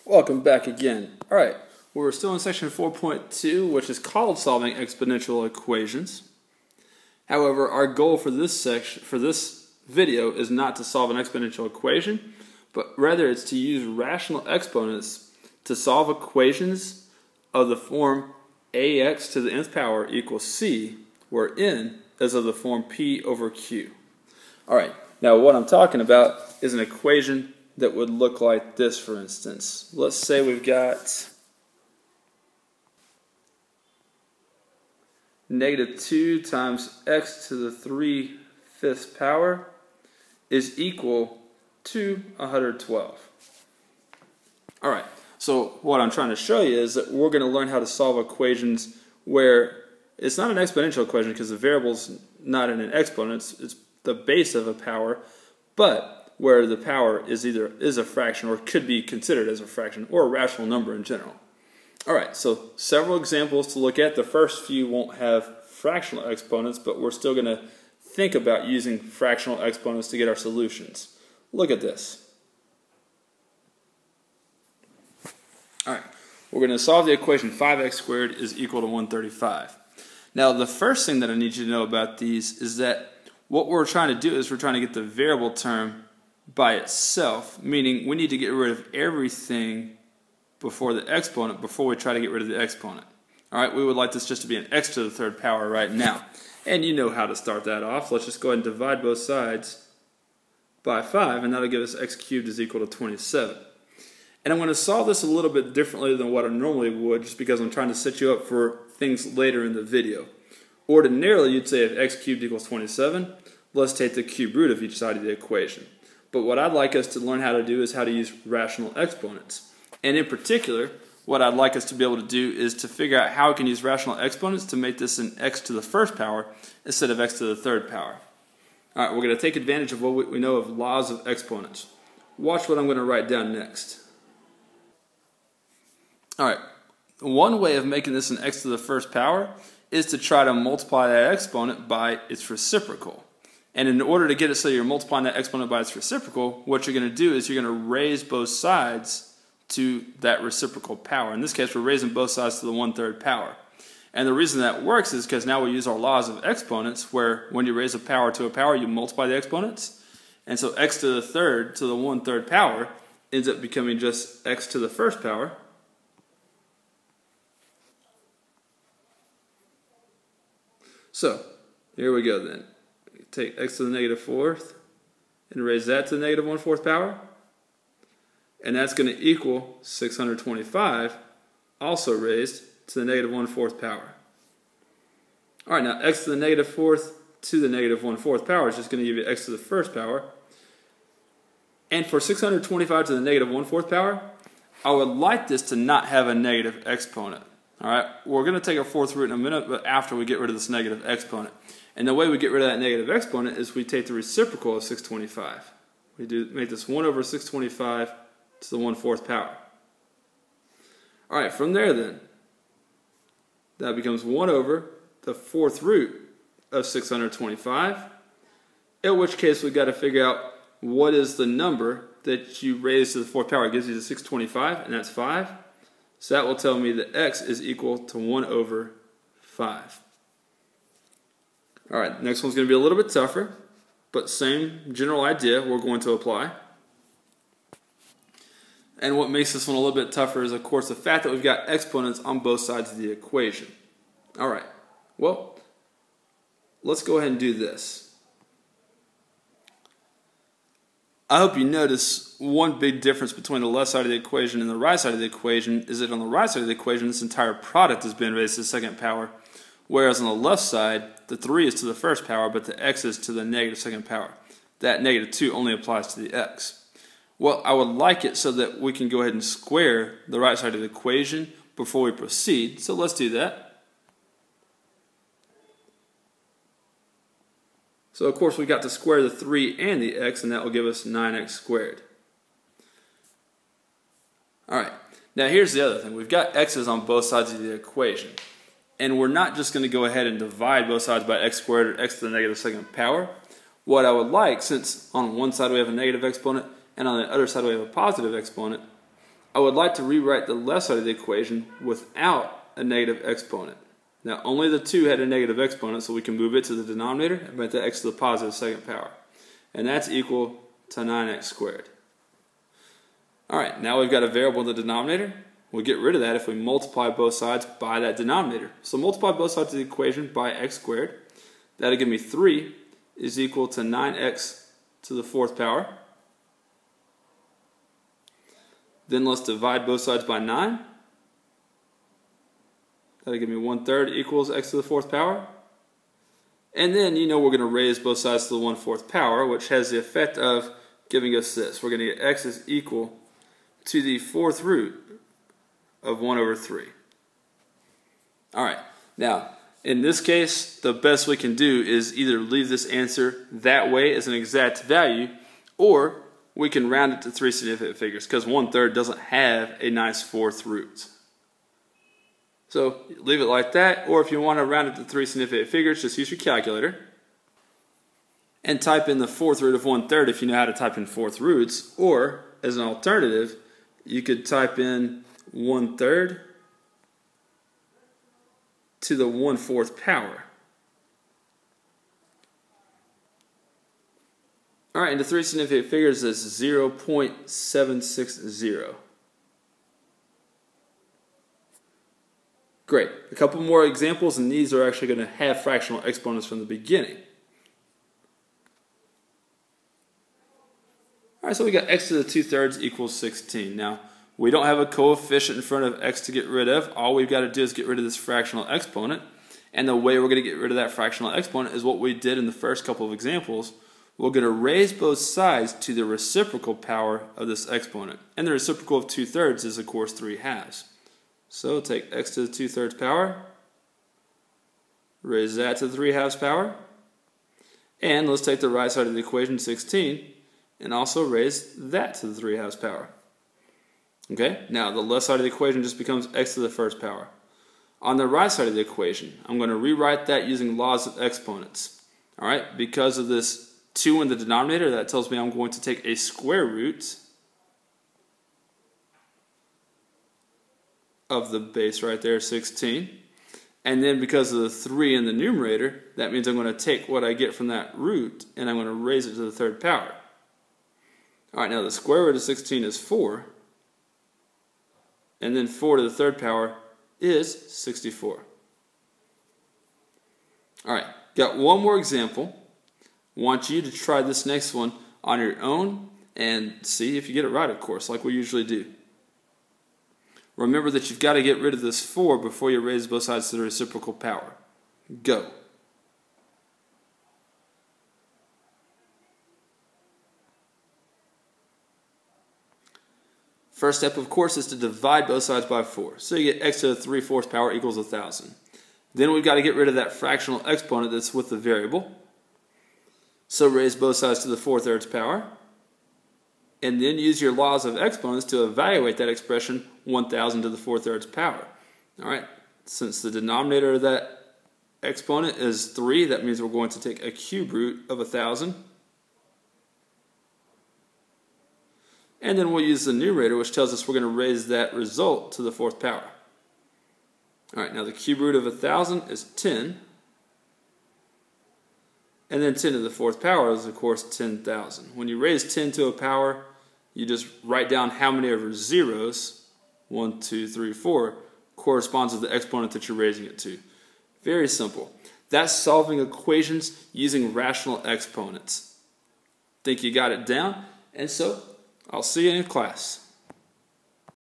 Welcome back again. Alright, we're still in section 4.2, which is called solving exponential equations. However, our goal for this video is not to solve an exponential equation, but rather it's to use rational exponents to solve equations of the form ax to the nth power equals c, where n is of the form p over q. Alright, now what I'm talking about is an equation that would look like this, for instance. Let's say we've got -2 times x to the 3/5 power is equal to 112. Alright, so what I'm trying to show you is that we're going to learn how to solve equations where it's not an exponential equation because the variable's not in an exponent, it's the base of a power, but where the power is a fraction or could be considered as a fraction or a rational number in general. Alright, so several examples to look at. The first few won't have fractional exponents, but we're still going to think about using fractional exponents to get our solutions. Look at this. Alright, we're going to solve the equation 5x squared is equal to 135. Now the first thing that I need you to know about these is that what we're trying to do is we're trying to get the variable term by itself, meaning we need to get rid of everything before the exponent before we try to get rid of the exponent. Alright, we would like this just to be an x to the 3rd power right now. And you know how to start that off. Let's just go ahead and divide both sides by 5, and that'll give us x cubed is equal to 27. And I'm going to solve this a little bit differently than what I normally would, just because I'm trying to set you up for things later in the video. Ordinarily, you'd say if x cubed equals 27, let's take the cube root of each side of the equation. But what I'd like us to learn how to do is how to use rational exponents. And in particular, what I'd like us to be able to do is to figure out how we can use rational exponents to make this an x to the 1st power instead of x to the 3rd power. Alright, we're going to take advantage of what we know of laws of exponents. Watch what I'm going to write down next. Alright, one way of making this an x to the 1st power is to try to multiply that exponent by its reciprocal. And in order to get it so you're multiplying that exponent by its reciprocal, what you're going to do is you're going to raise both sides to that reciprocal power. In this case, we're raising both sides to the 1/3 power. And the reason that works is because now we use our laws of exponents, where when you raise a power to a power, you multiply the exponents. And so x to the 3rd to the 1/3 power ends up becoming just x to the 1st power. So, here we go then. Take x to the -4th and raise that to the -1/4 power. And that's going to equal 625, also raised to the -1/4 power. Alright, now x to the -4th to the -1/4 power is just going to give you x to the 1st power. And for 625 to the -1/4 power, I would like this to not have a negative exponent. Alright, we're going to take our 4th root in a minute, but after we get rid of this negative exponent. And the way we get rid of that negative exponent is we take the reciprocal of 625. We make this 1 over 625 to the 1/4 power. Alright, from there then, that becomes 1 over the 4th root of 625, in which case we've got to figure out what is the number that you raise to the 4th power. It gives you the 625, and that's 5. So that will tell me that x is equal to 1 over 5. Alright, next one's going to be a little bit tougher, but same general idea we're going to apply. And what makes this one a little bit tougher is, of course, the fact that we've got exponents on both sides of the equation. Alright, well, let's go ahead and do this. I hope you notice one big difference between the left side of the equation and the right side of the equation is that on the right side of the equation, this entire product has been raised to the 2nd power, whereas on the left side, the 3 is to the 1st power, but the x is to the -2nd power. That -2 only applies to the x. Well, I would like it so that we can go ahead and square the right side of the equation before we proceed, so let's do that. So of course we got to square the 3 and the x, and that will give us 9x squared. Alright, now here's the other thing. We've got x's on both sides of the equation. And we're not just going to go ahead and divide both sides by x squared or x to the -2nd power. What I would like, since on one side we have a negative exponent and on the other side we have a positive exponent, I would like to rewrite the left side of the equation without a negative exponent. Now, only the 2 had a negative exponent, so we can move it to the denominator and make that x to the positive second power. And that's equal to 9x squared. All right, now we've got a variable in the denominator. We'll get rid of that if we multiply both sides by that denominator. So multiply both sides of the equation by x squared. That'll give me 3 is equal to 9x to the 4th power. Then let's divide both sides by 9. That'll give me 1/3 equals x to the 4th power. And then, we're going to raise both sides to the 1/4 power, which has the effect of giving us this. We're going to get x is equal to the 4th root of 1/3. All right. Now, in this case, the best we can do is either leave this answer that way as an exact value, or we can round it to 3 significant figures, because 1/3 doesn't have a nice 4th root. So leave it like that, or if you want to round it to 3 significant figures, just use your calculator and type in the 4th root of 1/3 if you know how to type in 4th roots, or as an alternative, you could type in 1/3 to the 1/4 power. All right, and the 3 significant figures is 0.760. Great. A couple more examples, and these are actually going to have fractional exponents from the beginning. All right, so we got x to the 2/3 equals 16. Now, we don't have a coefficient in front of x to get rid of. All we've got to do is get rid of this fractional exponent. And the way we're going to get rid of that fractional exponent is what we did in the first couple of examples. We're going to raise both sides to the reciprocal power of this exponent. And the reciprocal of 2/3 is, of course, 3/2. So take x to the 2/3 power, raise that to the 3/2 power, and let's take the right side of the equation, 16, and also raise that to the 3/2 power. Okay, now the left side of the equation just becomes x to the 1st power. On the right side of the equation, I'm going to rewrite that using laws of exponents. All right, because of this 2 in the denominator, that tells me I'm going to take a square root of the base right there, 16. And then because of the 3 in the numerator, that means I'm going to take what I get from that root and I'm going to raise it to the 3rd power. All right, now the square root of 16 is 4. And then 4 to the 3rd power is 64. All right, got one more example. Want you to try this next one on your own and see if you get it right, of course, like we usually do. Remember that you've got to get rid of this 4 before you raise both sides to the reciprocal power. Go. First step, of course, is to divide both sides by 4. So you get x to the 3/4 power equals 1,000. Then we've got to get rid of that fractional exponent that's with the variable. So raise both sides to the 4/3 power. And then use your laws of exponents to evaluate that expression, 1,000 to the 4/3 power. All right, since the denominator of that exponent is 3, that means we're going to take a cube root of 1,000. And then we'll use the numerator, which tells us we're going to raise that result to the 4th power. All right, now the cube root of 1,000 is 10. And then 10 to the 4th power is, of course, 10,000. When you raise 10 to a power, you just write down how many of your zeros, 1, 2, 3, 4, corresponds to the exponent that you're raising it to. Very simple. That's solving equations using rational exponents. Think you got it down? And so, I'll see you in class.